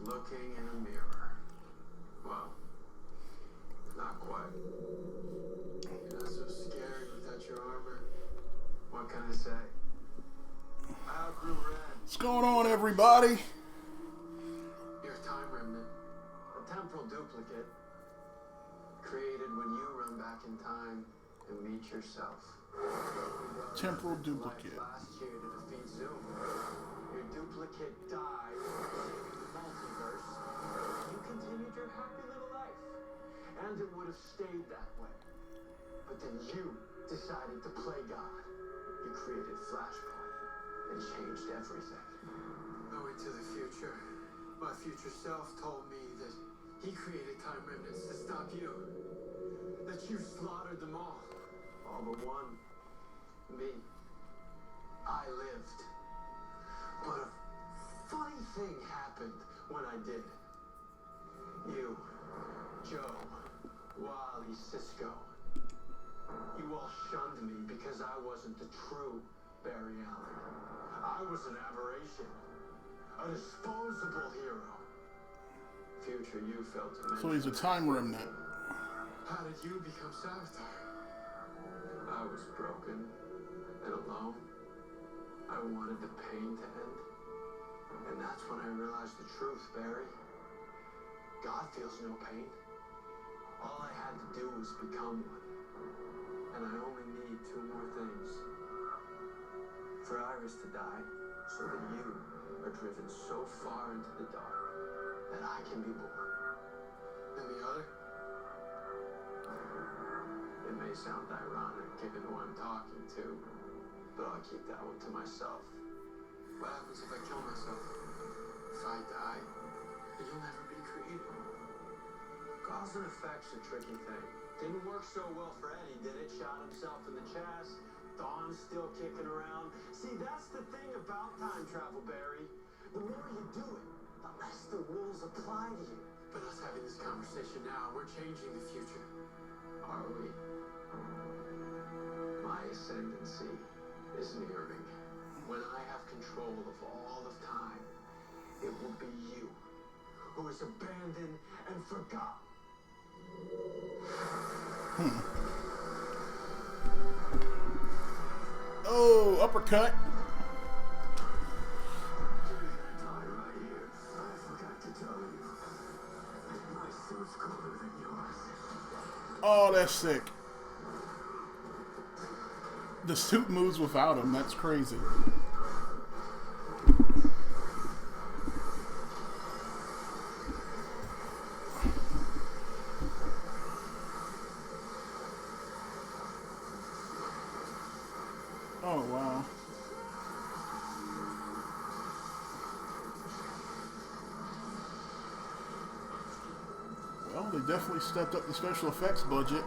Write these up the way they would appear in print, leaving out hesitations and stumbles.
looking in a mirror. Well, not quite. You're not so scary without your armor. What can I say? I outgrew red. What's going on, everybody? You're a time remnant. A temporal duplicate. Created when you run back in time and meet yourself. Temporal duplicate. Last year to defeat Zoom. Your duplicate died in the multiverse. You continued your happy little life. And it would have stayed that way. But then you decided to play God. You created Flashpoint and changed everything. Going to the future, my future self told me that he created time remnants to stop you. That you slaughtered them all. All but one. Me. I lived. But a funny thing happened when I did. You, Joe, Wally, Cisco. You all shunned me because I wasn't the true Barry Allen. I was an aberration. A disposable hero. Future you felt to mention. So he's a time remnant. How did you become Savitar? I was broken and alone. I wanted the pain to end. And that's when I realized the truth, Barry. God feels no pain. All I had to do was become one. And I only need two more things. For Iris to die, so that you are driven so far into the dark that I can be born. And the other? It may sound ironic given who I'm talking to, but I'll keep that one to myself. What happens if I kill myself? If I die, then you'll never be created. Cause and effect's a tricky thing. Didn't work so well for Eddie, did it? Shot himself in the chest. Dawn's still kicking around. See, that's the thing about time travel, Barry. The more you do it, the less the rules apply to you. But us having this conversation now, we're changing the future. Are we? My ascendancy is nearing. When I have control of all of time, it will be you who is abandoned and forgotten. Oh, uppercut. Right here. I forgot to tell you. My suit's cooler than yours. Oh, that's sick. The suit moves without him. That's crazy. Oh, wow. Well, they definitely stepped up the special effects budget.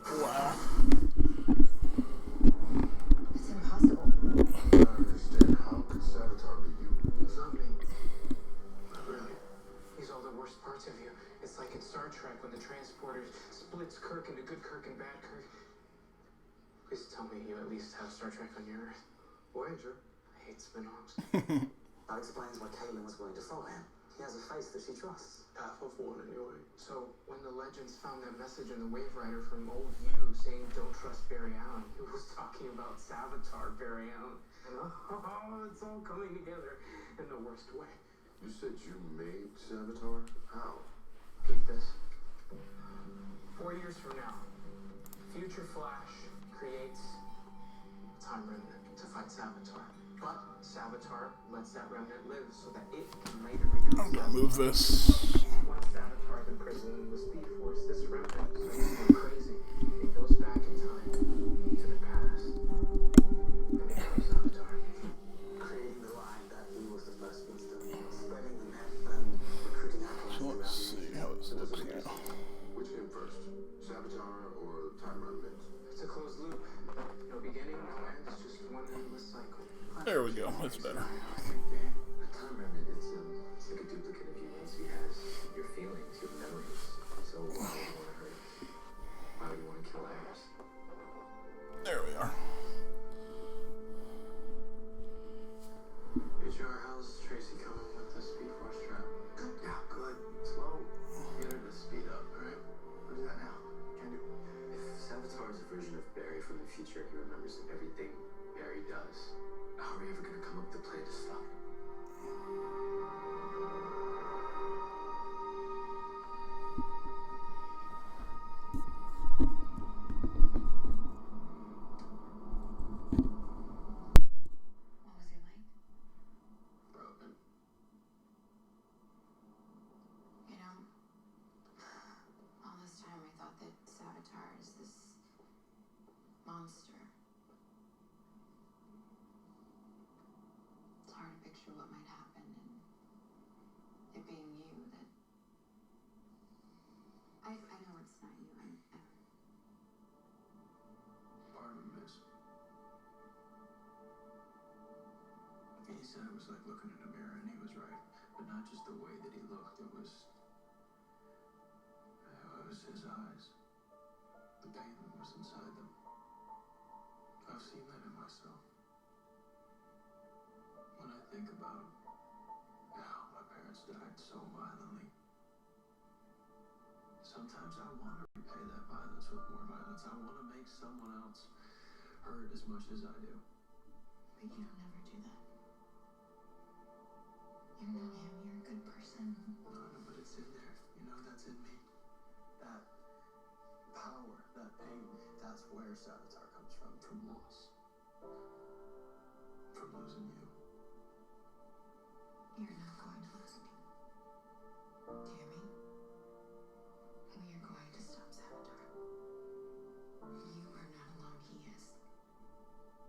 Wow. It's impossible. I don't understand. How could Savitar be you? It's not me. Not really. He's all the worst parts of you. It's like in Star Trek when the transporter splits Kirk into good Kirk and bad Kirk. Please tell me you at least have Star Trek on your Earth. Voyager. I hate spin-offs. That explains why Caitlin was willing to follow him. He has a face that she trusts. Half of one, anyway. So, when the Legends found that message in the Wave Rider from old you saying, "Don't trust Barry Allen," he was talking about Savitar Barry Allen. Oh, it's all coming together in the worst way. You said you made Savitar? How? Keep this. 4 years from now, Future Flash creates a time remnant to fight Savitar. But Savitar lets that remnant live so that it can later become I'm gonna move this. Once Savitar's imprisoned in the Speed Force, this remnant starts to go crazy. It goes back in time to the past. And it becomes Savitar. Creating the line that he was the first monster, spreading the myth and recruiting alchemists So let's around see how this looks now. Which came first? Savitar or Time Remnant? It's a closed loop. No beginning, no end. It's just one endless cycle. There we go. That's better. A Time Remnant, it's like a duplicate of you once he has sure what might happen, and it being you that... I know it's not you. Pardon me, miss. He said it was like looking in a mirror, and he was right. But not just the way that he looked, it was his eyes. The pain that was inside them. I've seen that in myself. When I think about how my parents died so violently, sometimes I want to repay that violence with more violence. I want to make someone else hurt as much as I do. But you don't ever do that. You're not him. You're a good person. No, but it's in there. You know, that's in me. That power, that pain, that's where Savitar comes from loss. From losing you. You're not going to lose me. Do you hear me? We are going to stop Savitar. You are not alone. He is.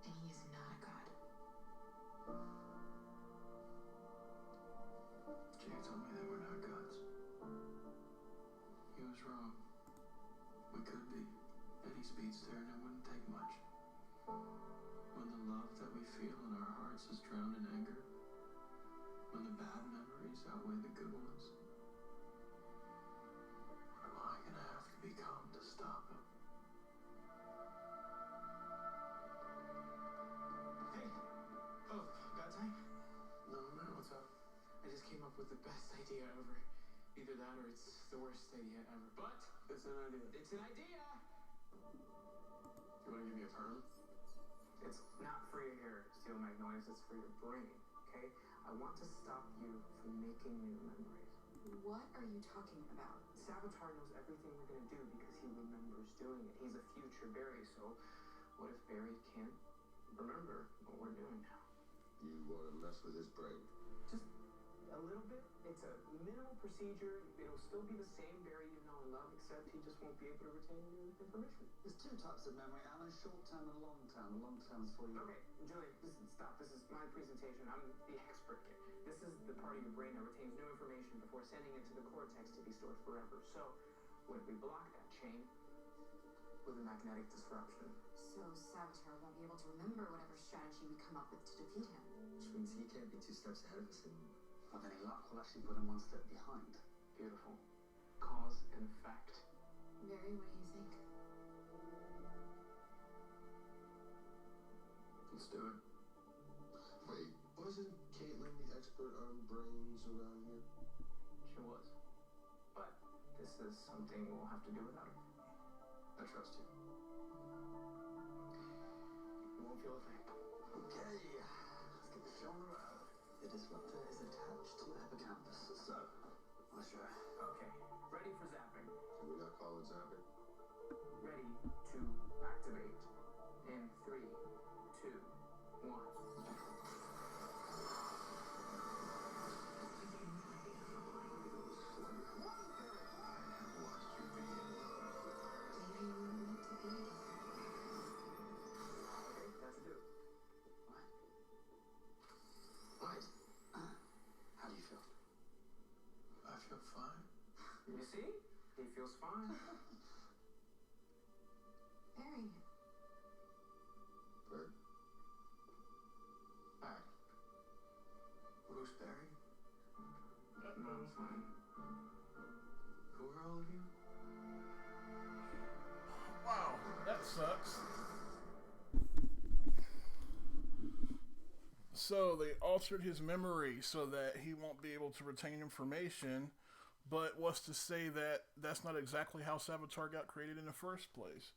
And he is not a god. Jake told me that we're not gods. He was wrong. We could be. Any speedster, and it wouldn't take much. When the love that we feel in our hearts is drowned in anger, when the bad memories outweigh the good ones, what am I gonna have to become to stop him? Hey! Oh, got time? No, what's up? I just came up with the best idea ever. Either that or it's the worst idea ever. But it's an idea. It's an idea! You wanna give me a perm? It's not for your hair, Steel Magnolias, it's for your brain, okay? I want to stop you from making new memories. What are you talking about? Savitar knows everything we're gonna do because he remembers doing it. He's a future Barry, so what if Barry can't remember what we're doing now? You want to mess with his brain? Just a little bit. It's a minimal procedure. It'll still be the same Barry you know and love, except he just won't be able to retain new information. There's two types of memory, Alan, short-term and long-term. The long-term is for you. Okay, Julian, stop. This is my presentation. I'm the expert here. This is the part of your brain that retains new information before sending it to the cortex to be stored forever. So, what if we block that chain with a magnetic disruption? So Savitar won't be able to remember whatever strategy we come up with to defeat him. Which means he can't be 2 steps ahead of us, and with any luck, we'll actually put him 1 step behind. Beautiful. Cause and effect. Barry, what do you think? Let's do it. Wait, wasn't Caitlin the expert on brains around here? She was. But this is something we'll have to do without her. I trust you. You won't feel a thing. Okay, let's get the show on the road. The disruptor is attached to the hippocampus. So, let's try. Okay, ready for zapping. Can we not call it zapping? Ready to activate. In 3, 2, 1. Maybe we were meant to be together. Okay, that's it. What? How do you feel? I feel fine. You see? He feels fine. Barry, Bert? Hi. Who's Barry? No, I'm fine. Who are all of you? Wow, that sucks. So they altered his memory so that he won't be able to retain information, but what's to say that that's not exactly how Savitar got created in the first place?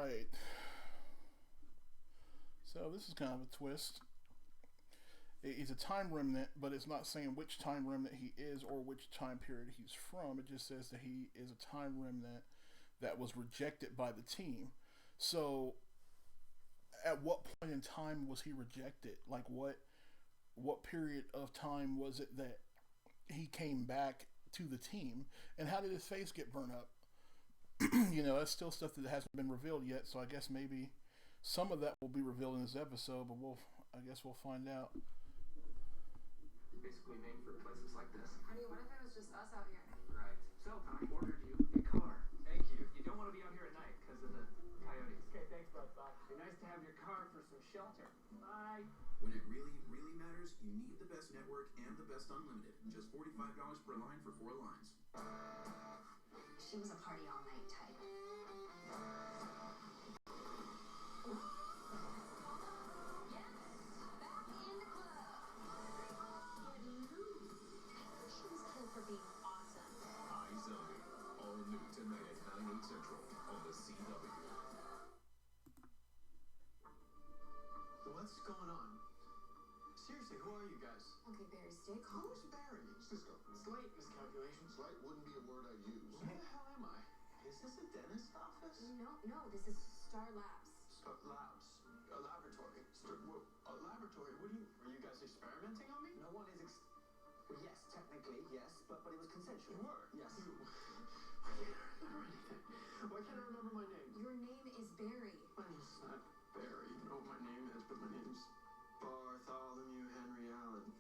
right. So this is kind of a twist. He's a time remnant, but it's not saying which time remnant he is or which time period he's from. It just says that he is a time remnant that was rejected by the team. So at what point in time was he rejected? Like what period of time was it that he came back to the team? And how did his face get burnt up? You know, that's still stuff that hasn't been revealed yet, so I guess maybe some of that will be revealed in this episode, but I guess we'll find out. Basically made for places like this. Honey, what if it was just us out here? Right. So, I ordered you a car. Thank you. You don't want to be out here at night because of the coyotes. Okay, thanks, bud. Bye. Be nice to have your car for some shelter. Bye. When it really, really matters, you need the best network and the best unlimited. Just $45 per line for 4 lines. She was a party all night type. Being awesome. iZombie. All new tonight at 9, 8 Central on the CW. What's going on? Seriously, who are you guys? Okay, Barry, stay calm. Who's Barry? Cisco. Slight miscalculation. Slight wouldn't be a word I'd use. Where the hell am I? Is this a dentist office? No, this is Star Labs. Labs. A laboratory. A laboratory? Were you guys experimenting on me? No one is well, yes, technically, yes, but it was consensual. You were? Yes. I can't remember anything. Why can't I remember my name? Your name is Barry. My name's not Barry. You know what my name is, but my name's Bartholomew Henry Allen.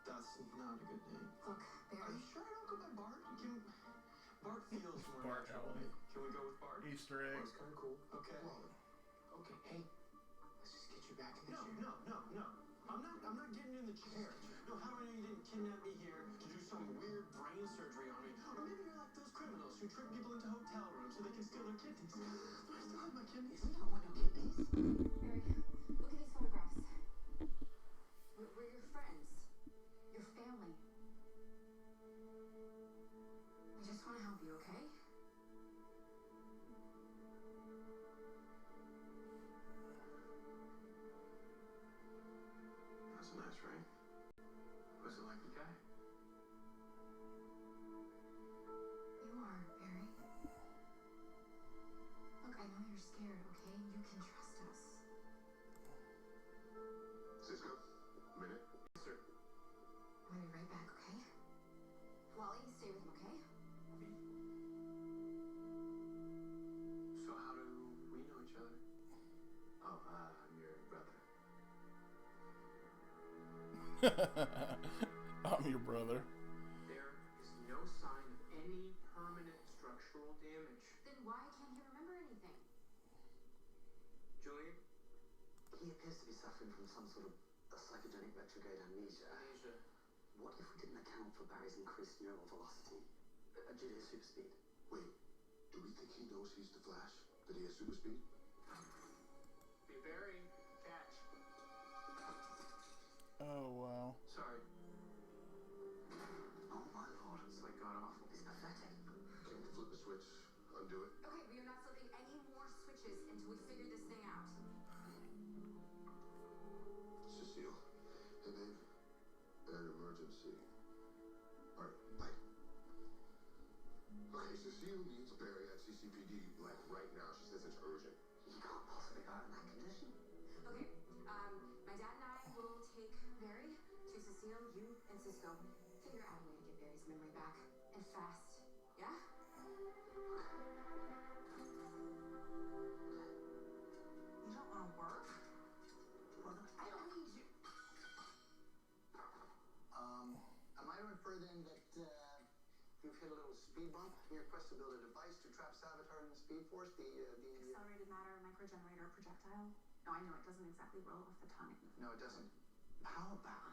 That's not a good name. Look, Are Barry. you sure I don't go by Bart? Bart feels more Bart natural to Allen. me. Can we go with Bart? Easter egg. Bart's kind of cool. Okay. Okay, hey. Let's just get you back in the chair. No. I'm not getting in the chair. No, how do I know you didn't kidnap me here to do some weird brain surgery on me? Or maybe you're like those criminals who trick people into hotel rooms so they can steal their kidneys. Do I still have my kidneys? We don't want no kidneys. Barry, look at these photographs. We're your friends. Your family. We just want to help you, okay? That's a nice ring. Was it like the guy? You are, Barry. Look, I know you're scared, okay? You can trust us. Cisco, minute. Yes, sir. We'll be right back, okay? Wally, stay with him, okay? So how do we know each other? Oh, I'm your brother. I'm your brother. There is no sign of any permanent structural damage. Then why can't he remember anything? Julian? He appears to be suffering from some sort of psychogenic retrograde amnesia. Amnesia. What if we didn't account for Barry's increased neural velocity due to his super speed? Wait, do we think he knows he's the Flash? That he has super speed? Be very catch. Oh, wow. Sorry. Oh my lord, It's like god awful. it's pathetic. Can we flip a switch? Undo it? Okay, we are not flipping any more switches until we figure this thing out. Cecile. Hey, babe. An emergency. Alright, bye. Okay, Cecile needs Barry at CCPD, like, right now. She says it's urgent. He can't possibly go out in that condition. Okay, my dad and I will take Barry to Cecile, you and Cisco. Figure out a way to get Barry's memory back. And fast. Yeah? You don't want to work? Well, I don't need you. am I to infer then that you've hit a little speed bump in your quest to build a device to trap Savitar in the Speed Force? Accelerated matter microgenerator projectile. No, I know it doesn't exactly roll off the tongue. No, it doesn't. How about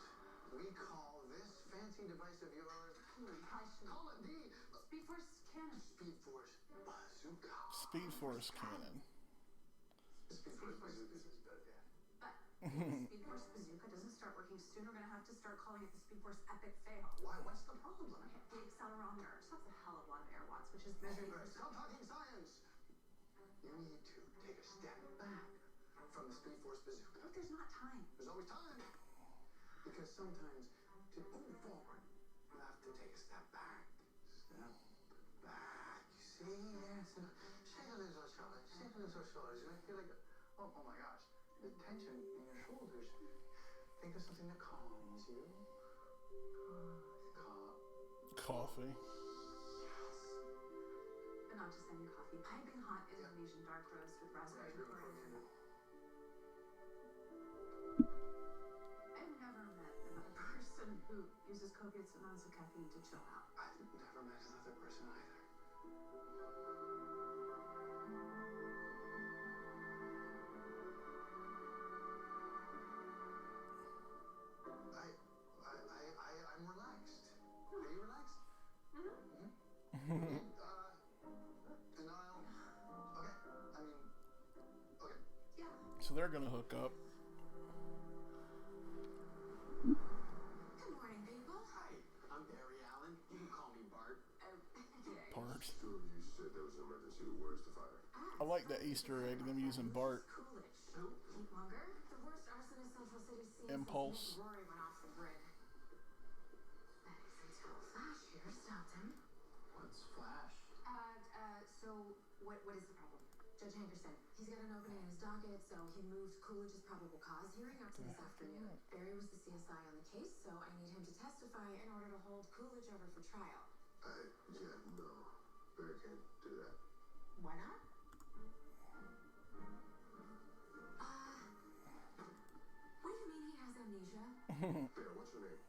we call this fancy device of yours? I should Call it the Speed Force cannon. Speed Force Bazooka. Speed Force cannon. The Speed Force Bazooka is better, Dad. But if the Speed Force bazooka doesn't start working soon, we're gonna have to start calling it the Speed Force Epic Fail. Why? What's the problem? The accelerometer stops a hell of a lot of air watts, which is measuring. Stop talking science. You need to take a step back from the Speed Force bazooka. But there's not time. There's always time. Because sometimes to move forward, you have to take a step back. Step back. You see? Yes. Shake a little shoulders. Shake a little shoulders. You feel like, oh my gosh, the tension in your shoulders. Think of something that calms you. Coffee. But not just any coffee. Piping hot Indonesian dark roast with raspberry coriander. I've never met another person who uses copious amounts of caffeine to chill out. I've never met another person either. I'm relaxed. Are you relaxed? Denial. Okay. Okay. Yeah. So they're gonna hook up. Good morning, people. Hi, I'm Barry Allen. You can call me Bart. Okay. Bart. Two of you said there was an emergency. Where's the fire? I like that Easter egg, them using Bart. Coolidge. Keep longer. The worst arsonist Central City's seen Impulse. since Rory went off the grid. That is until Flash here stopped him. What's Flash? So what is the problem? Judge Hankerson, he's got an opening in his docket, so he moved Coolidge's probable cause hearing up to this afternoon. Barry was the CSI on the case, so I need him to testify in order to hold Coolidge over for trial. Yeah, no. Barry can't do that. Why not? What do you mean he has amnesia? Bear, what's your name?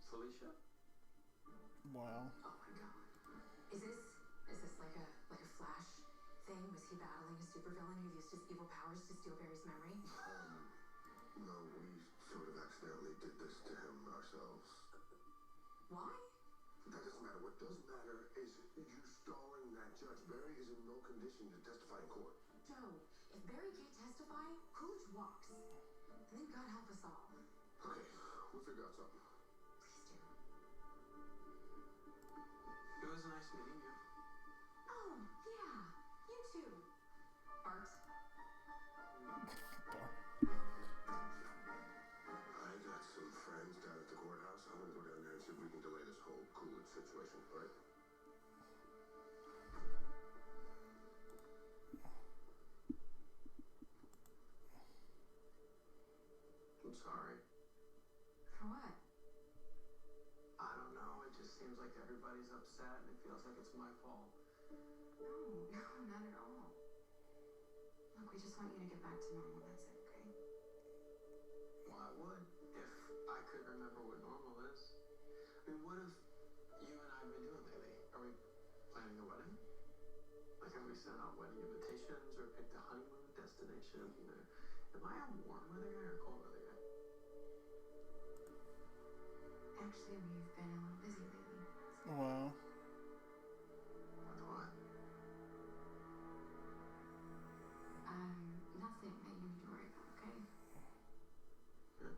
Felicia? Wow. Oh my god. Is this like a Flash thing? Was he battling a supervillain who used his evil powers to steal Barry's memory? No, we sort of accidentally did this to him ourselves. Why? That doesn't matter. What does matter is you stalling that judge. Barry is in no condition to testify in court. Joe, if Barry can't testify, Coolidge walks. And then God help us all. Okay, we'll figure out something. Please do. It was nice meeting you. Oh, yeah. You too. Bart. I got some friends down at the courthouse. I'm gonna go down there and see if we can delay this whole Coolidge situation, all right? I'm sorry. For what? I don't know. It just seems like everybody's upset and it feels like it's my fault. No, not at all. Look, we just want you to get back to normal, that's it, okay? Well, I would if I could remember what normal is. I mean, what have you and I been doing lately? Are we planning a wedding? Like, have we sent out wedding invitations or picked a honeymoon destination? Am I a warm weather guy or a cold weather guy? Actually, we've been a little busy lately. Wow. With what? Nothing that you need to worry about, okay? Yeah.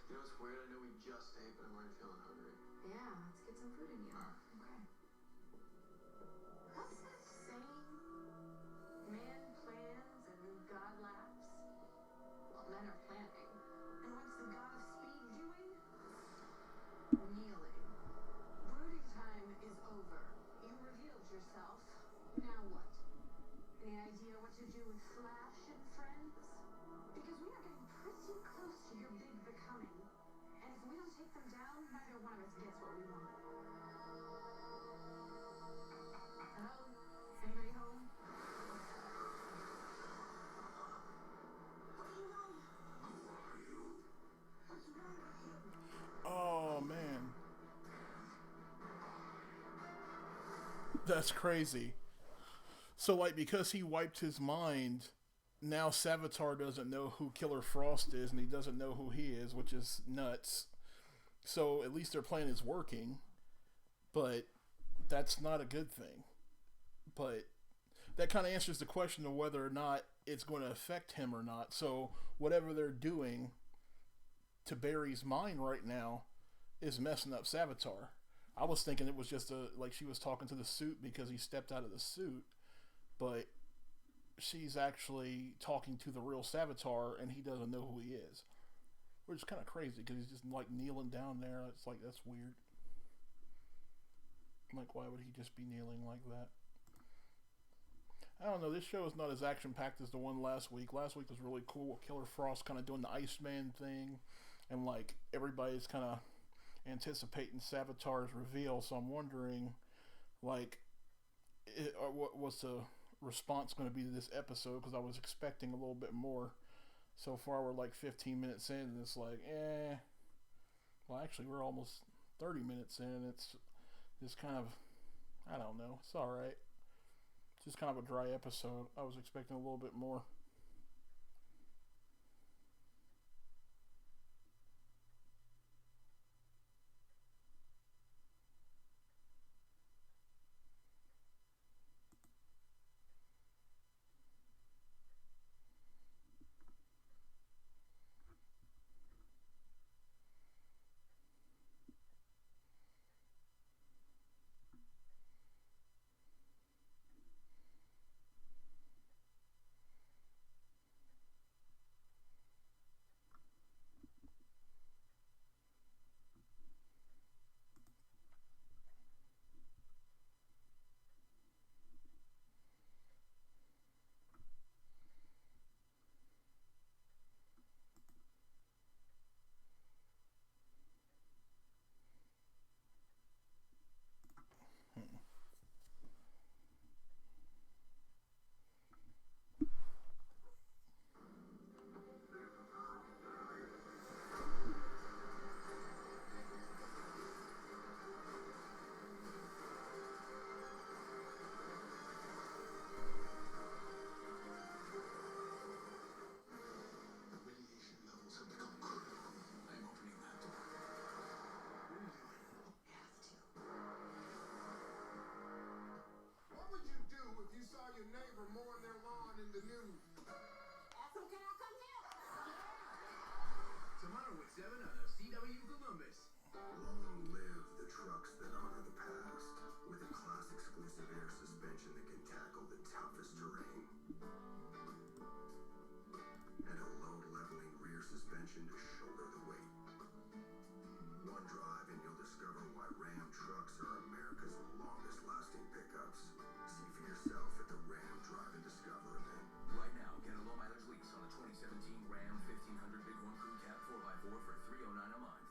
You know, it's weird. I know we just ate, but I'm already feeling hungry. Yeah, let's get some food in you. Okay. What's that saying? Man plans and God laughs. Well, men are planning. And what's the god of speed doing? Kneeling. Brooding time is over. You revealed yourself. Now what? Any idea what to do with Flash and friends? Because we are getting pretty close to your big becoming. And if we don't take them down, neither one of us gets what we want. Hello? Anybody home? What do you know? Who are you? What's wrong with you? Oh man. That's crazy. So like because he wiped his mind, now Savitar doesn't know who Killer Frost is and he doesn't know who he is, which is nuts. So at least their plan is working, but that's not a good thing. But that kind of answers the question of whether or not it's going to affect him or not. So whatever they're doing to Barry's mind right now is messing up Savitar. I was thinking it was just like she was talking to the suit because he stepped out of the suit, but she's actually talking to the real Savitar and he doesn't know who he is. Which is kind of crazy because he's just like kneeling down there. It's like, that's weird. Like, why would he just be kneeling like that? I don't know. This show is not as action-packed as the one last week. Last week was really cool. Killer Frost kind of doing the Iceman thing. And, like, everybody's kind of anticipating Savitar's reveal. So I'm wondering, like, what was the response going to be to this episode? Because I was expecting a little bit more. So far, we're like 15 minutes in, and it's like, Well, actually, we're almost 30 minutes in. It's just kind of, I don't know. It's alright. It's just kind of a dry episode. I was expecting a little bit more. Radiation levels have become critical. I'm opening that door. What are you doing? What would you do if you saw your neighbor mowing their lawn in the news? Ask him, can I come help? Tomorrow at 7 on the CW Columbus. Long live the trucks that honor the past. With a class exclusive air suspension that can tackle the toughest terrain. And a load leveling rear suspension to shoulder the weight. One drive and you'll discover why Ram trucks are America's longest lasting pickups. See for yourself at the Ram Drive and Discover event. Right now, get a low mileage lease on a 2017 Ram 1500 Big One Crew Cab 4x4 for $309 a month.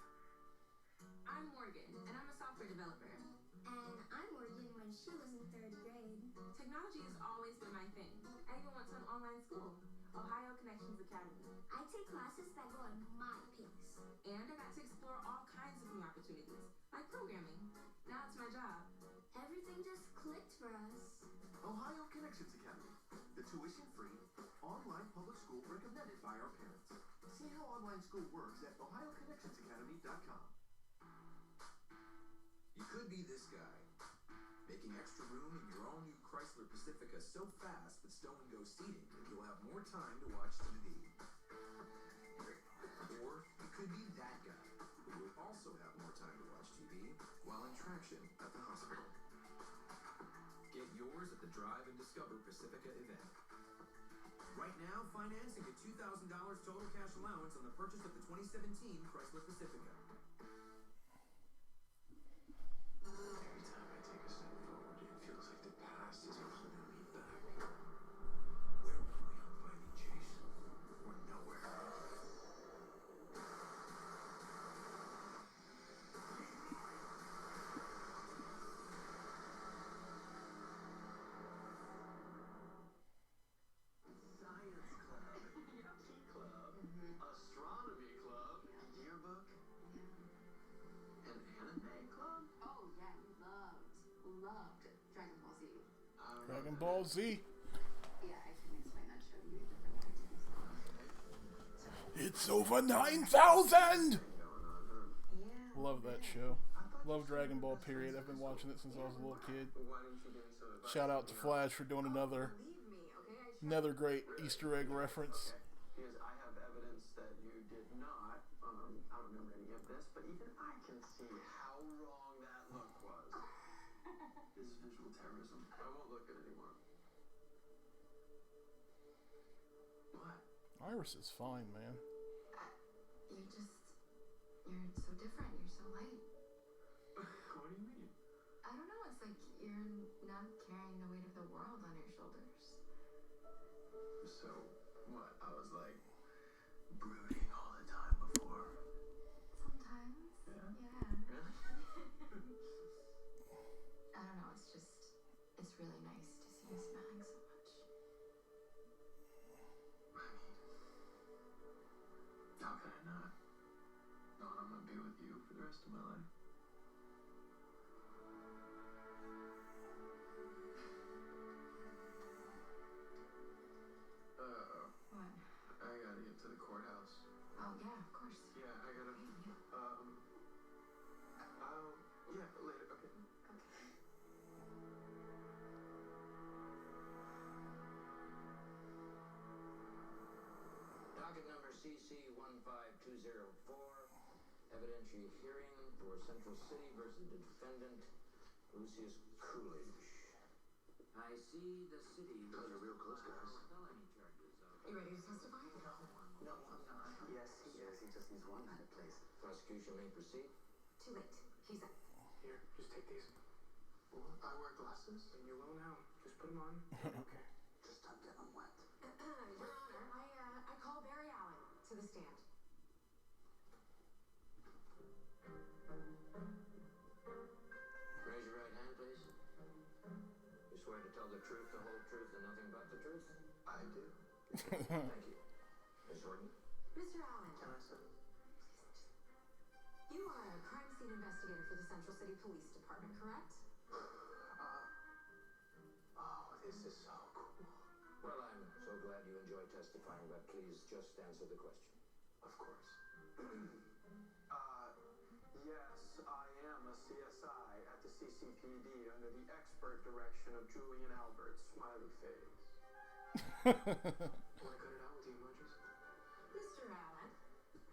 I'm Morgan, and I'm a software developer. And I'm Morgan when she was in 3rd grade. Technology has always been my thing. I even went to an online school, Ohio Connections Academy. I take classes that go at my pace. And I got to explore all kinds of new opportunities, like programming. Now it's my job. Everything just clicked for us. Ohio Connections Academy. The tuition-free, online public school recommended by our parents. See how online school works at ohioconnectionsacademy.com. You could be this guy, making extra room in your all-new Chrysler Pacifica so fast that stow and go seating that you'll have more time to watch TV. Or you could be that guy who will also have more time to watch TV while in traction at the hospital. Get yours at the Drive and Discover Pacifica event. Right now, finance and get $2,000 total cash allowance on the purchase of the 2017 Chrysler Pacifica. Every time I take a step forward, it feels like the past is holding me back. Where were we on Fighting Chase? We're nowhere. Science club, key club, astronomy club, yearbook, an anime club. Oh, yeah, we loved Dragon Ball Z. Dragon Ball Z. Yeah, I can explain that show to you different ways. It's over 9,000! Yeah. Love that show. Love Dragon Ball, period. I've been watching it since I was a little kid. Why didn't you give me some advice? Shout out to Flash for doing another Believe me, okay? another great Easter egg reference. Because I have evidence that you did not. I don't remember any of this, but even I can see how wrong that look was. This is visual terrorism. I won't look at it anymore. Iris is fine, man. You're so different. You're so light. What do you mean? I don't know. It's like you're not carrying the weight of the world on your shoulders. So, what? I was like brooding all the time before. Sometimes. Yeah? Yeah. Really? I don't know. It's really nice to see you smiling so much. I mean, how can I not? Knowing I'm gonna be with you for the rest of my life. What? I gotta get to the courthouse. Oh, yeah, of course. Yeah, I gotta. Yeah, later. Okay. Okay. Docket number CC15204, evidentiary hearing for Central City versus the defendant, Lucius Coolidge. I see the city. Those are real close, guys. Felony charges of. You ready to testify? No, I'm not. Yes, he is. He just needs one minute, please. Prosecution may proceed. Too late. He's up. Here, just take these. What? I wear glasses? And you will now. Just put them on. Okay. Just don't get them wet. Your Honor, I call Barry Allen to the stand. Raise your right hand, please. You swear to tell the truth, the whole truth, and nothing but the truth? I do. Thank you. Miss Horton? Mr. Allen, Can I sit? you are a crime scene investigator for the Central City Police Department, correct? Oh, this is so cool. Well, I'm so glad you enjoy testifying, but please just answer the question. Of course. Yes, I am a CSI at the CCPD under the expert direction of Julian Albert, smiley face. Want to cut it out with the emojis? Mr. Allen,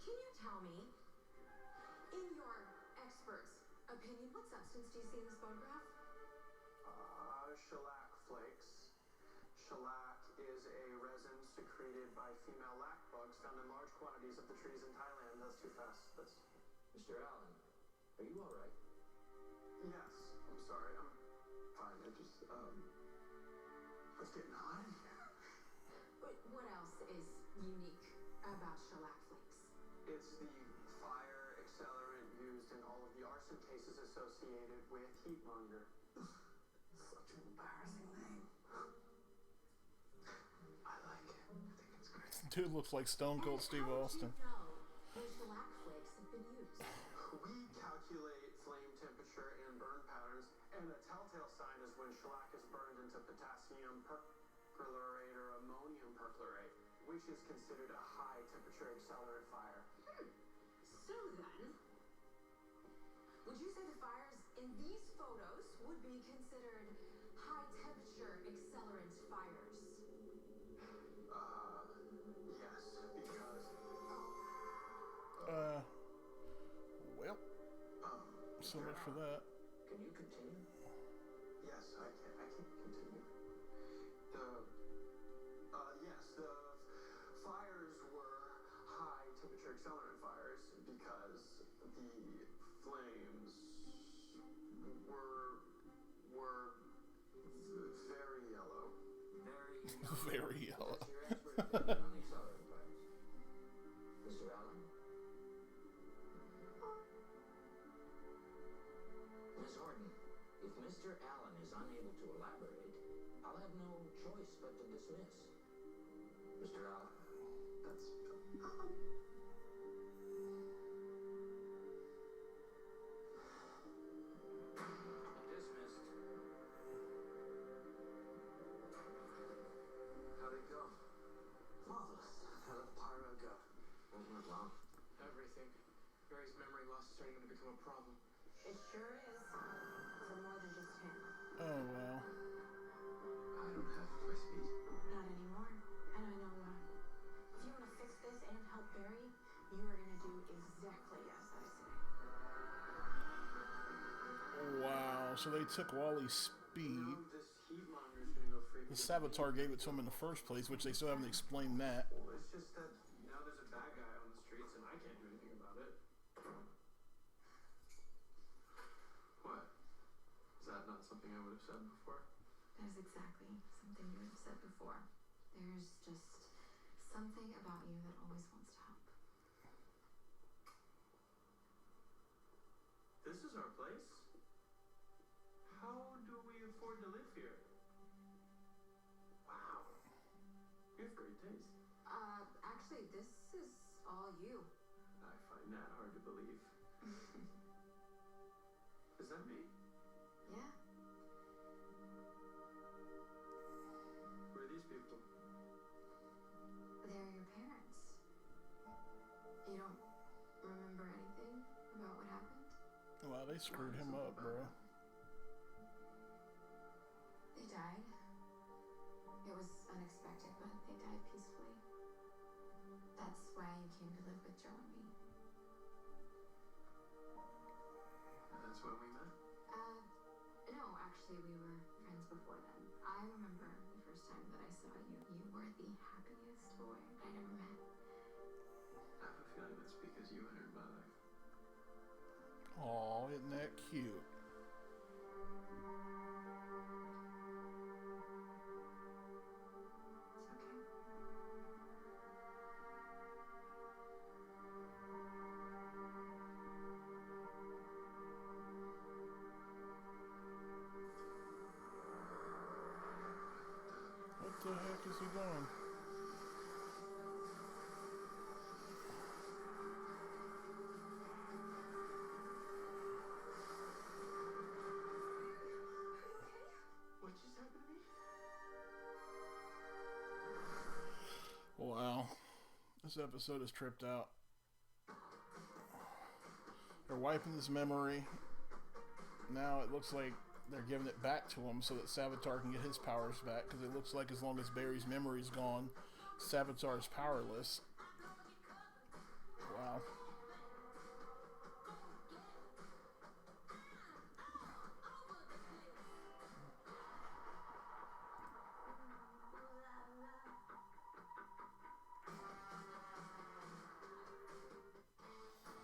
can you tell me, in your expert's opinion, what substance do you see in this photograph? Shellac flakes. Shellac is a resin secreted by female lac bugs found in large quantities of the trees in Thailand. That's too fast. That's... Mr. Allen, are you all right? Yes, I'm sorry. I'm Fine, I just, It's getting hot in here. What else is unique about shellac flakes? It's the fire accelerant used in all of the arson cases associated with Heatmonger. Such an embarrassing name. I like it. I think it's great. Dude looks like Stone Cold Steve Austin. How do you know those shellac flakes have been used? We calculate flame temperature and burn patterns, and a telltale sign is when shellac is burned into potassium perchlorate or ammonium perchlorate, which is considered a high temperature accelerant fire. So then, would you say the fires in these photos would be considered high temperature accelerant fires? Yes, because Well, so much for that. Can you continue? yes, I can continue. The fires were high temperature accelerant fires because the flames were very yellow. Very Very yellow. That's your expert opinion on the accelerant fires. Mr. Allen? Miss Horton, if Mr. Allen is unable to elaborate, I'll have no choice but to dismiss. Mr. Allen? That's... Dismissed. How'd it go? Marvelous. How did the pyro go? What went wrong? Everything. Barry's memory loss is starting to become a problem. It sure is. For more than just him. Oh, wow. I don't have my speed. Not anymore. And I know why. If you want to fix this and help Barry, you are going to do exactly as I say. Wow. So they took Wally's speed. No, this Heatmonger's gonna go free. The Savitar gave it to him in the first place, which they still haven't explained that. It's just that something I would have said before? That is exactly something you would have said before. There's just something about you that always wants to help. This is our place. How do we afford to live here? Wow. You have great taste. Actually, this is all you. I find that hard to believe. Is that me? Yeah. Who are these people? They're your parents. You don't remember anything about what happened? Wow, they screwed him up, bro. They died. It was unexpected, but they died peacefully. That's why you came to live with Joe and me. That's when we met? No, actually, we were friends before then. I remember the first time that I saw you. You were the happiest boy I'd ever met. I have a feeling that's because you entered my life. Aw, isn't that cute? What the heck is he doing? What just happened to me? Wow. This episode is tripped out. They're wiping his memory. Now it looks like they're giving it back to him so that Savitar can get his powers back, because it looks like as long as Barry's memory's gone, Savitar's powerless. Wow.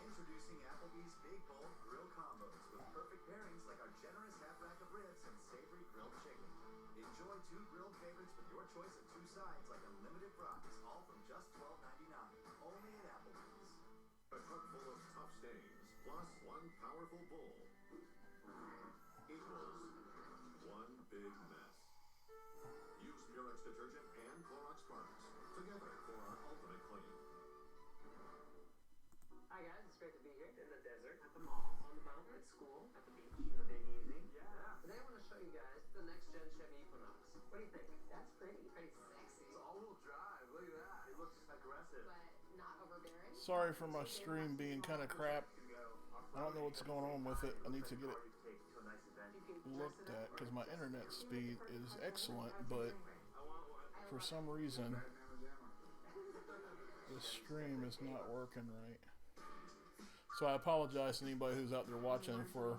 Introducing Applebee's Big Bowl Grill Combos with perfect pairings like our generous half rack of ribs and savory grilled chicken. Enjoy 2 grilled favorites with your choice of 2 sides like unlimited fries, all from just $12.99. Only at Applebee's. A truck full of tough stains plus one powerful bull equals one big mess. Use Murex detergent and Clorox products together for our ultimate clean. Hi guys, it's great to be here in the desert, at the mall, on the mountain, at school, at the beach, in the big easy. Yeah. Today I want to show you guys the next gen Chevy Equinox. What do you think? That's pretty sexy. It's all-wheel drive. Look at that. It looks aggressive. But not overbearing. Sorry for my stream being kind of crap. I don't know what's going on with it. I need to get it looked at because my internet speed is excellent, but for some reason the stream is not working right. So I apologize to anybody who's out there watching for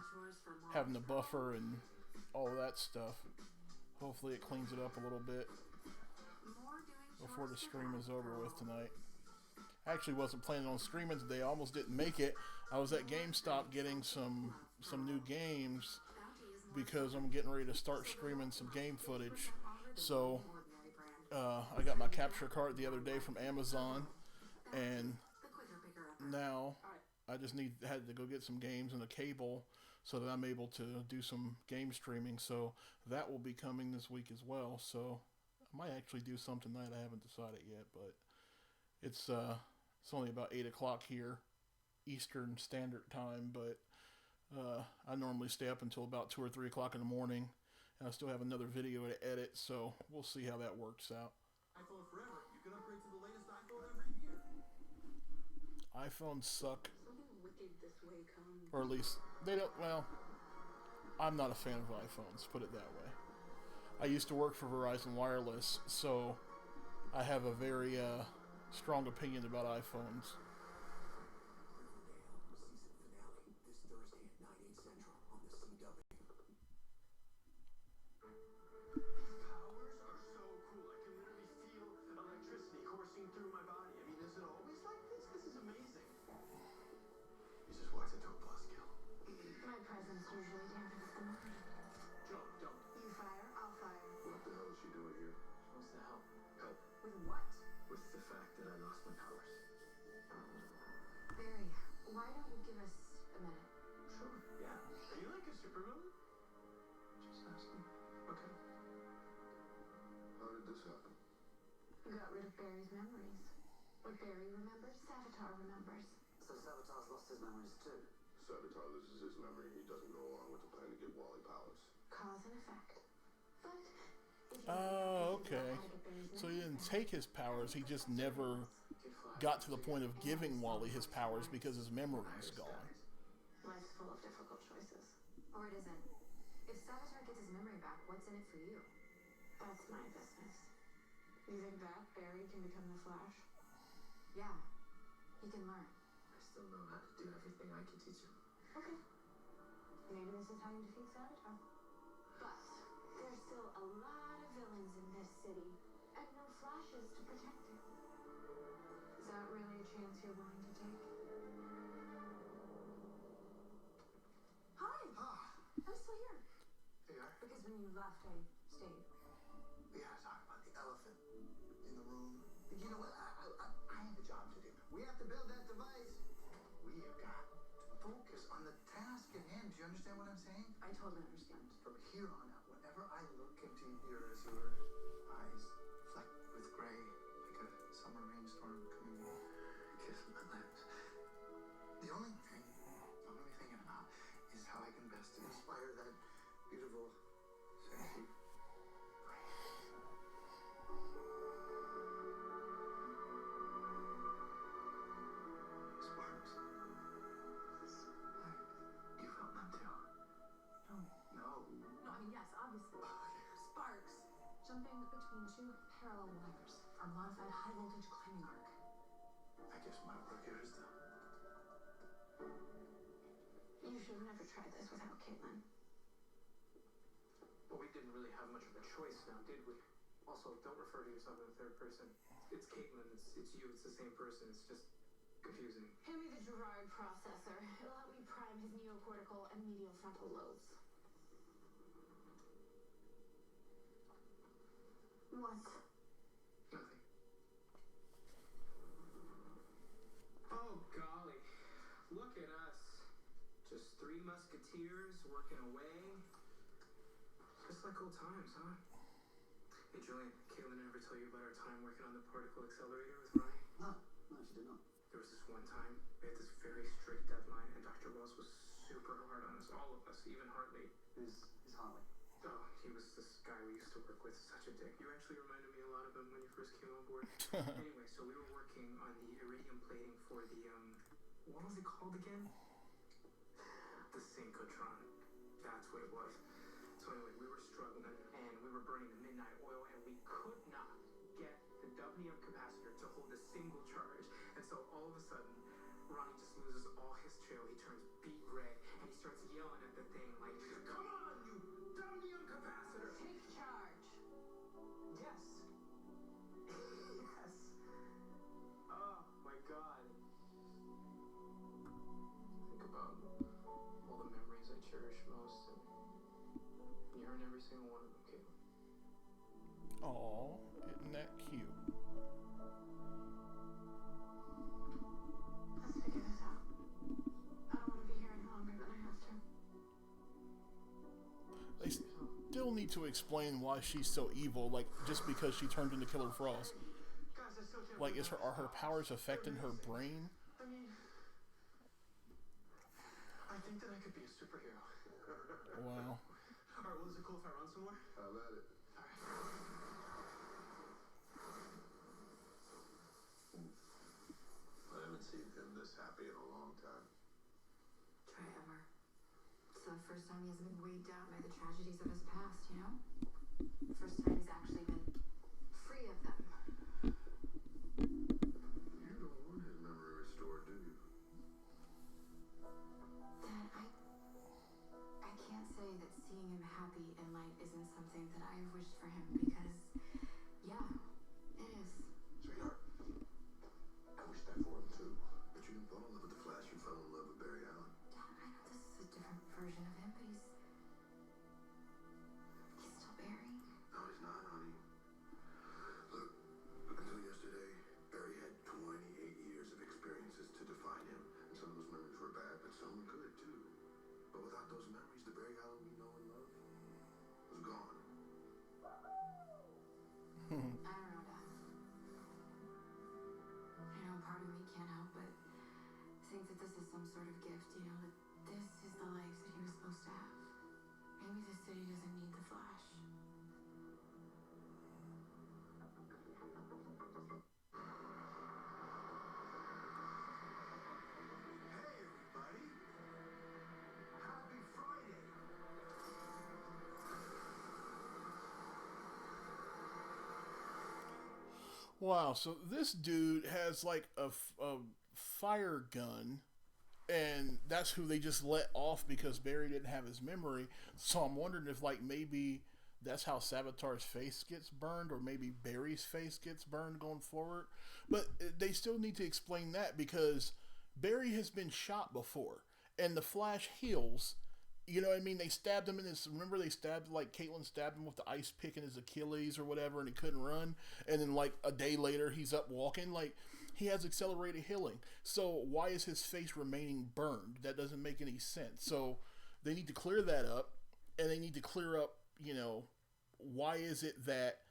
having the buffer and all of that stuff. Hopefully it cleans it up a little bit before the stream is over with tonight. I actually wasn't planning on streaming today. I almost didn't make it. I was at GameStop getting some new games because I'm getting ready to start streaming some game footage. So I got my capture card the other day from Amazon, and now I just had to go get some games and a cable so that I'm able to do some game streaming. So that will be coming this week as well. So I might actually do some tonight. I haven't decided yet, but it's only about 8 o'clock here, Eastern Standard Time, but I normally stay up until about 2 or 3 o'clock in the morning, and I still have another video to edit, so we'll see how that works out. iPhone forever. You can upgrade to the latest iPhone every year. iPhones suck, Something wicked this way comes. or at least they don't. Well, I'm not a fan of iPhones, put it that way. I used to work for Verizon Wireless, so I have a very strong opinion about iPhones. Riverdale season finale this Thursday at 9, 8 Central on the CW. Powers are so cool. I can literally feel electricity coursing through my body. I mean, is it always like this? This is amazing. You just walked into a buzzkill. My presence usually dampens the mood. Joe, don't Why don't you give us a minute? Sure, yeah. Are you like a supervillain? Just asking. Okay. How did this happen? You got rid of Barry's memories. What Barry remembers, Savitar remembers. So Savitar's lost his memories too. Savitar loses his memory. He doesn't go along with the plan to get Wally powers. Cause and effect. But if you Oh, figure okay. out how to get Barry's So he memories didn't back, take his powers. He just never got to the point of giving Wally his powers because his memory is gone. life's full of difficult choices. Or it isn't. If Savitar gets his memory back, what's in it for you? That's my business. You think that Barry can become the Flash? Yeah. He can learn. I still know how to do everything I can teach him. Okay. Maybe this is how you defeat Savitar. But there's still a lot of villains in this city, and no Flashes to protect it. Is that really a chance you're willing to take? Hi! I'm still here. Hey, Because when you left, I stayed. we gotta talk about the elephant in the room. You know what? I have a job to do. We have to build that device. We have got to focus on the task at hand. Do you understand what I'm saying? I totally understand. From here on out, whenever I look into your azure eyes, flecked with gray, like a summer rainstorm coming kiss my lips. The only thing I'm gonna be thinking about is how I can best inspire that beautiful, sexy sparks. You felt them too? No. No, I mean, yes, obviously. Sparks. Jumping between two parallel wires for a modified high voltage climbing arc. I guess my work here is done. You should have never tried this without Caitlin. But we didn't really have much of a choice now, did we? Also, don't refer to yourself in the third person. It's Caitlin, it's you, it's the same person, it's just confusing. Hand me the Gerard processor. It'll help me prime his neocortical and medial frontal lobes. What? Nothing. Oh, golly. Look at us. Just three musketeers working away. Just like old times, huh? Hey, Julian, Caitlin ever tell you about our time working on the particle accelerator with Ronnie? No, she did not. There was this one time, we had this very strict deadline, and Dr. Wells was super hard on us, all of us, even Hartley. Who's Harley? Oh, he was this guy we used to work with, such a dick. You actually reminded me a lot of him when you first came on board. Anyway, so we were working on the iridium plating for the, what was it called again? The synchrotron. That's what it was. So anyway, we were struggling, and we were burning the midnight oil, and we could not get the WM capacitor to hold a single charge. And so all of a sudden, Ronnie just loses all his chill. He turns beet red, and he starts yelling at the thing like, "Come on, you WM capacitor! Take charge. Yes. Yes. Oh my God. Think about all the memories I cherish most, and you're in every single one of them, Caitlin. Aw, isn't that cute? Let's figure this out. I don't want to be here any longer than I have to. They still need to explain why she's so evil, like, just because she turned into Killer Frost. Guys, I still can't Like, believe are her powers affecting her brain? I mean, I think that I could be a superhero. Wow. alright, well, is it cool if I run some more? Have at it. I haven't seen him this happy in a long time. Try ever. It's the first time he hasn't been weighed down by the tragedies of his past, you know? First time he's actually been free of them. You don't want his memory restored, do you? Dad, I can't say that seeing him happy and light isn't something that I have wished for him because, yeah, it is. Sweetheart, I wish that for him too. But you didn't fall in love with the Flash, you fell in love with Barry Allen. Dad, I know this is a different version of him, but he's still Barry. No, he's not, honey. Look, until yesterday, Barry had 28 years of experiences to define him, and some of those memories that this is some sort of gift, you know, that this is the life that he was supposed to have. Maybe the city doesn't need the Flash. Hey, everybody. Happy Friday. Wow, so this dude has like a fire gun, and that's who they just let off because Barry didn't have his memory. So I'm wondering if like maybe that's how Savitar's face gets burned, or maybe Barry's face gets burned going forward. But they still need to explain that because Barry has been shot before, and the Flash heals. You know what I mean? They stabbed him in his. Remember, they stabbed, like, Caitlin stabbed him with the ice pick in his Achilles or whatever, and he couldn't run. And then, like, a day later, he's up walking. Like, he has accelerated healing. So, why is his face remaining burned? That doesn't make any sense. So, they need to clear that up, and they need to clear up, you know, why is it that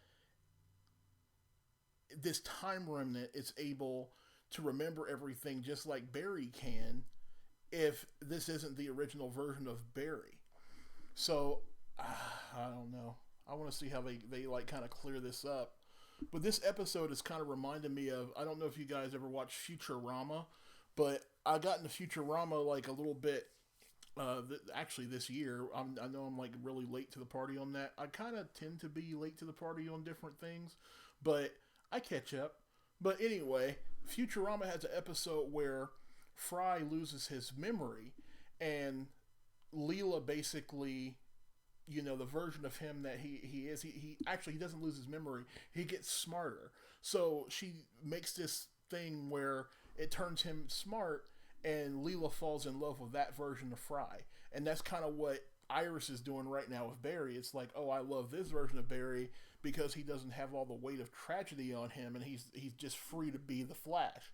this time remnant is able to remember everything just like Barry can, if this isn't the original version of Barry. So, I don't know. I want to see how they like kind of clear this up. But this episode is kind of reminding me of, I don't know if you guys ever watched Futurama, but I got into Futurama like a little bit, actually this year. I know I'm like really late to the party on that. I kind of tend to be late to the party on different things, but I catch up. But anyway, Futurama has an episode where Fry loses his memory, and Leela basically, you know, the version of him that he is, he actually, he doesn't lose his memory, he gets smarter. So she makes this thing where it turns him smart, and Leela falls in love with that version of Fry. And that's kind of what Iris is doing right now with Barry. It's like, oh, I love this version of Barry because he doesn't have all the weight of tragedy on him, and he's just free to be the Flash.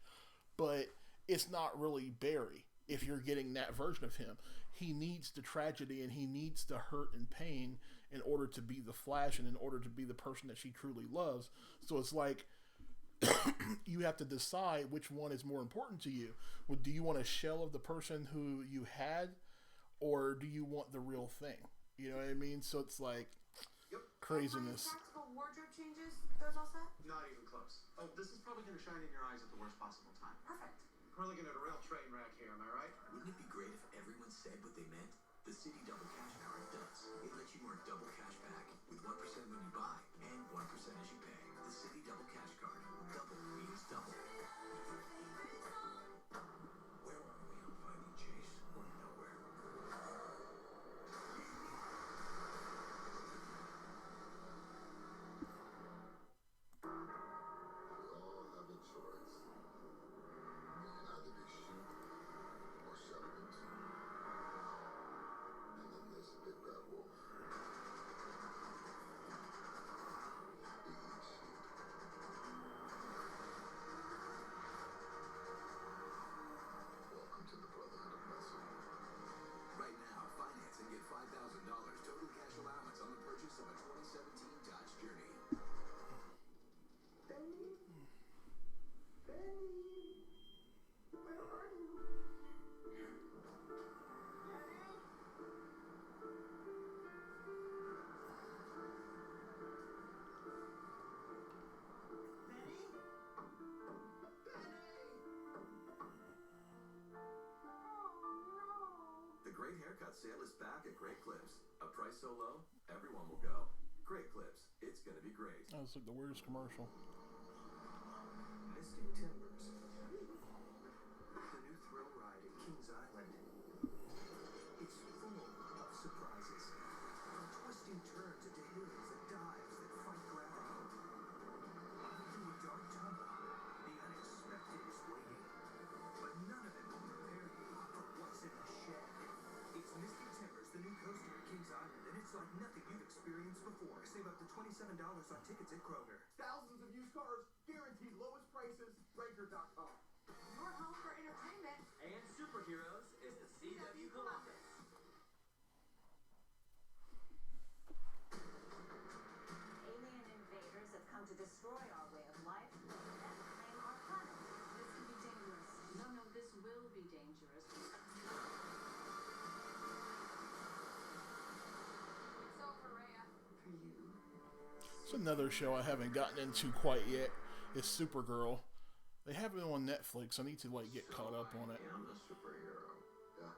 But it's not really Barry if you're getting that version of him. He needs the tragedy, and he needs the hurt and pain in order to be the Flash, and in order to be the person that she truly loves. So it's like, you have to decide which one is more important to you. Well, do you want a shell of the person who you had, or do you want the real thing? You know what I mean? So it's like, craziness. Practical wardrobe changes, those all set? Not even close. Oh, this is probably going to shine in your eyes at the worst possible time. Perfect. We're looking at a real train wreck here, am I right? Wouldn't it be great if everyone said what they meant? The City Double Cash Card does. It lets you earn double cash back with 1% when you buy and 1% as you pay. The City Double Cash Card. Double means double. Where are we on Piney Chase? Or nowhere? We all have a choice. We can either be sheep or shepherd. And then there's the big bad wolf. We eat sheep. Welcome to the Brotherhood of Mercy. Right now, finance and get $5,000 total cash allowance on the purchase of a 2017 Dodge Journey. Benny? Benny? Where are you? The Great Haircut Sale is back at Great Clips. A price so low, everyone will go. Great Clips. It's gonna be great. That was like the weirdest commercial. Mystic Timbers. The new thrill ride at Kings Island. It's full of surprises. From twisting turns into hills and dives that fight gravity. Through a dark tunnel, the unexpected is waiting. But none of it will prepare you for what's in the shed. It's Mystic Timbers, the new coaster at Kings Island, and it's like nothing you've experienced before. Save up to $27 on tickets at Kroger. Thousands of used cars, guaranteed lowest prices, Ranker.com. Your home for entertainment. And superheroes is the CW Columbus. Alien invaders have come to destroy our way of life and claim our planet. This could be dangerous. No, this will be dangerous. another show I haven't gotten into quite yet. Is Supergirl. They have it on Netflix. I need to like get caught up on it. I am a superhero. Yeah.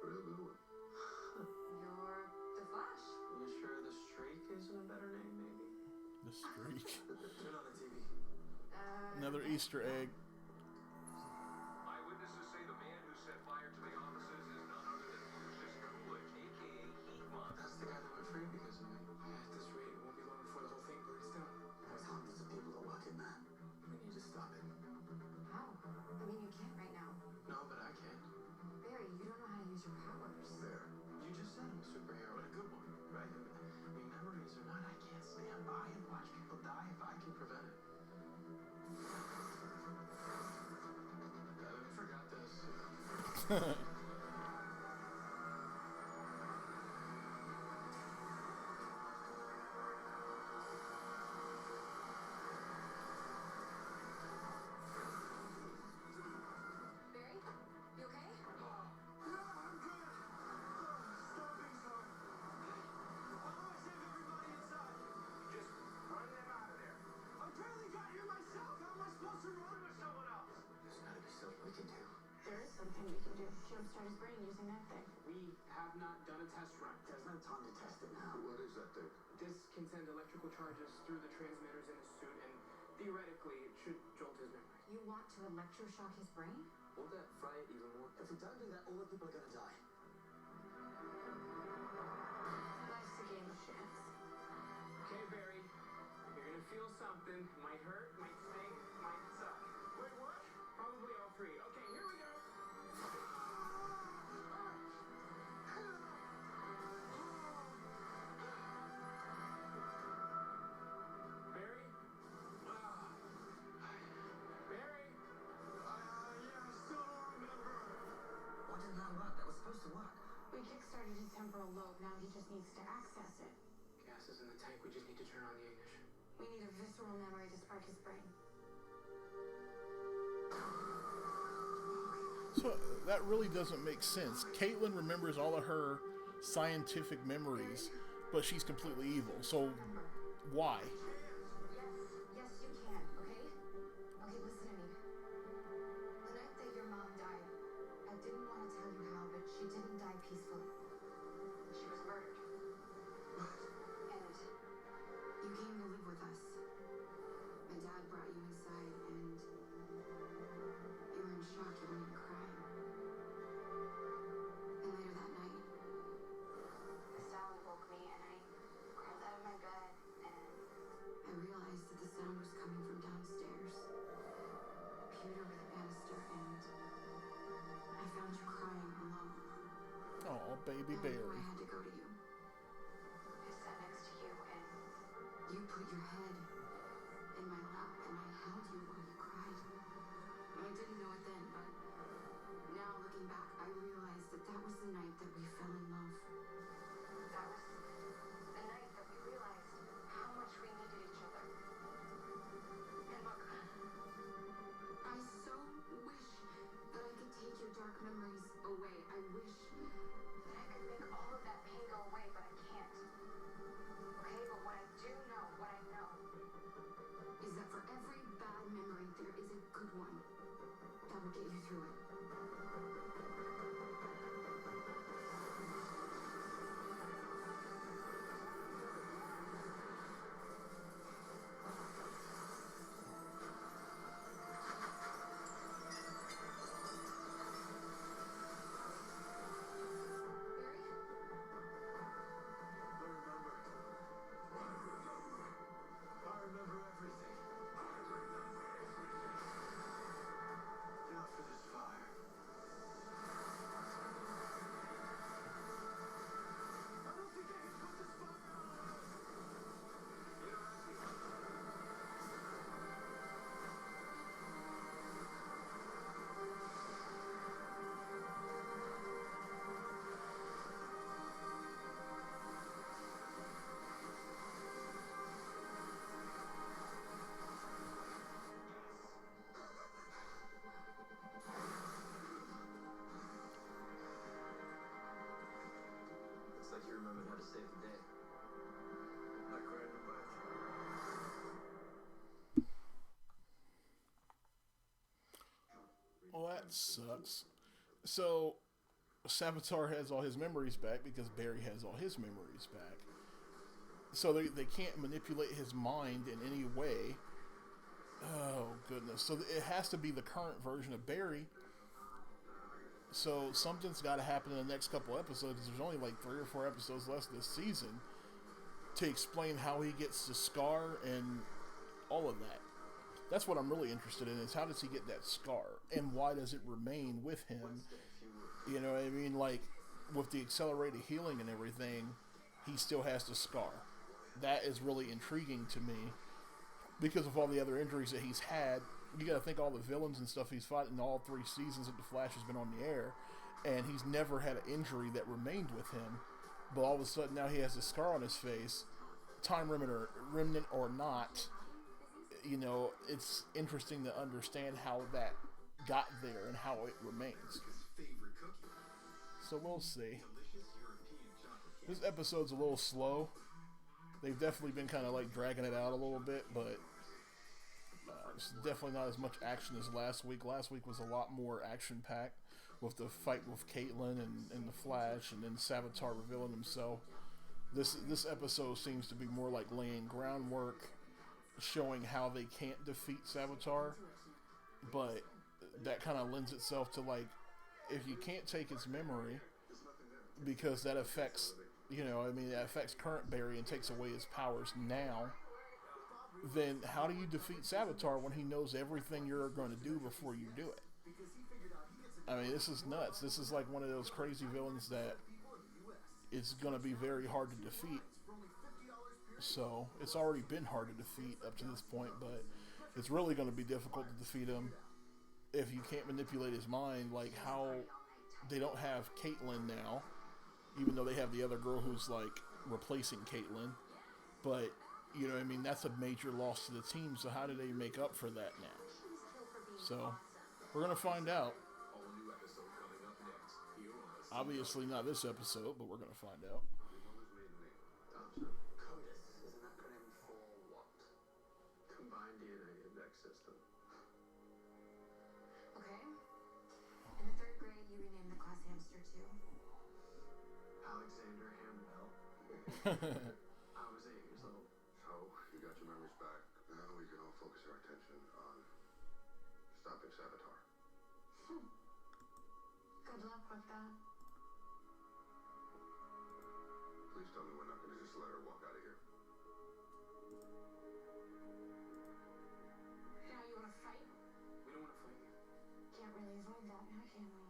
Real good one. You're the Flash. You sure the Streak isn't a better name, maybe? The Streak. Turn on the TV. Another Easter egg. Eyewitnesses say the man who set fire to the offices is none other than Lucius Coolidge, a.k.a. Heat Monster. That's the guy that went free because of me. Yeah, at this rate, it won't be long before the whole thing burns down. There's hundreds of people that work in that. We need to stop it. How? I mean, you can't right now. No, but I can. Barry, you don't know how to use your powers. There. You just said I'm a superhero and a good one, right? I mean, memories or not, I can't stand by and watch people die if I can prevent it. I forgot this. Barry, you okay? Yeah, I'm good. Stop being sorry. How do I save everybody inside? Just run them out of there. I barely got here myself. How am I supposed to run with someone else? There's gotta be something we can do. There is something we can do. Jumpstart his brain using that thing. We have not done a test run. There's no time to test it now. What is that thing? This can send electrical charges through the transmitters in his suit, and theoretically, it should jolt his memory. You want to electroshock his brain? Won't that fry it even more? If we don't do that, all the people are gonna die. Life's a game of chance. Okay, Barry, you're gonna feel something. Might hurt, might sting, might suck. Wait, what? Probably all three. Okay, here we go. Barry? Barry? Yeah, I still don't remember. What didn't that work? That was supposed to work. We kickstarted his temporal lobe. Now he just needs to access it. Gas is in the tank. We just need to turn on the ignition. We need a visceral memory to spark his brain. So that really doesn't make sense. Caitlin remembers all of her scientific memories, but she's completely evil. So why? Yes, you can, okay? Okay, listen to me. The night that your mom died, I didn't want to tell you how, but she didn't die peacefully. She was murdered. And you came to live with us. My dad brought you inside, and you were in shock. You weren't even crying. And later that night, the sound woke me, and I crawled out of my bed, and I realized that the sound was coming from downstairs. I peered over the banister, and I found you crying alone. Oh, baby I knew Barry. I had to go to you. I sat next to you, and you put your head in my lap, and I held you while you cried. I didn't know it then, but now looking back, I realized that that was the night that we fell in love. That was the night that we realized how much we needed each other. And look, I so wish that I could take your dark memories away. I wish that I could make all of that pain go away, but I can't. Okay, but what I do know, what I know, is that for every bad memory, there is a good one that will get you through it. that sucks. So Savitar has all his memories back because Barry has all his memories back. So they can't manipulate his mind in any way. Oh, goodness. So it has to be the current version of Barry. So something's got to happen in the next couple episodes. There's only like 3 or 4 episodes left this season to explain how he gets the scar and all of that. That's what I'm really interested in, is how does he get that scar? And why does it remain with him? You know what I mean? Like, with the accelerated healing and everything, he still has the scar. That is really intriguing to me because of all the other injuries that he's had. You got to think all the villains and stuff he's fought in all 3 seasons that the Flash has been on the air, and he's never had an injury that remained with him. But all of a sudden now he has a scar on his face, time remnant or not. You know, it's interesting to understand how that got there and how it remains. So we'll see. This episode's a little slow. They've definitely been kind of like dragging it out a little bit, but it's definitely not as much action as last week. Last week was a lot more action-packed with the fight with Caitlin and the Flash, and then Savitar revealing himself. This episode seems to be more like laying groundwork, showing how they can't defeat Savitar, but that kind of lends itself to, like, if you can't take his memory, because that affects, you know, I mean, that affects current Barry and takes away his powers now, then how do you defeat Savitar when he knows everything you're going to do before you do it? I mean, this is nuts. This is like one of those crazy villains that is going to be very hard to defeat. So, it's already been hard to defeat up to this point, but it's really going to be difficult to defeat him if you can't manipulate his mind. Like how they don't have Caitlin now, even though they have the other girl who's like replacing Caitlin. But, you know what I mean, that's a major loss to the team, so how do they make up for that now? So, we're going to find out. Obviously not this episode, but we're going to find out. Combined DNA index system. Okay. In the 3rd grade, you renamed the class hamster too. Alexander Hamwell. I was 8 years old. So, you got your memories back. Now we can all focus our attention on stopping Savitar. Good luck with that. Please tell me we're not going to just let her walk out of here. Now you want to fight? We don't want to fight you. Can't really avoid that now, can we?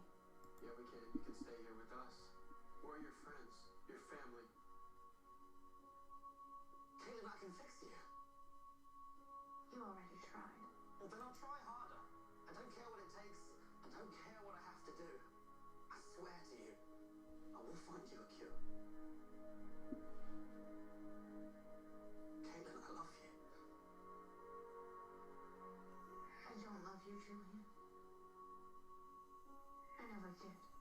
Yeah, we can. You can stay here with us. We're your friends, your family. Caleb, I can fix you. You already tried. Well, then I'll try harder. I don't care what it takes. I don't care what I have to do. I swear to you, I will find you a cure. Caitlin, I love you. I don't love you, Julian. I never did.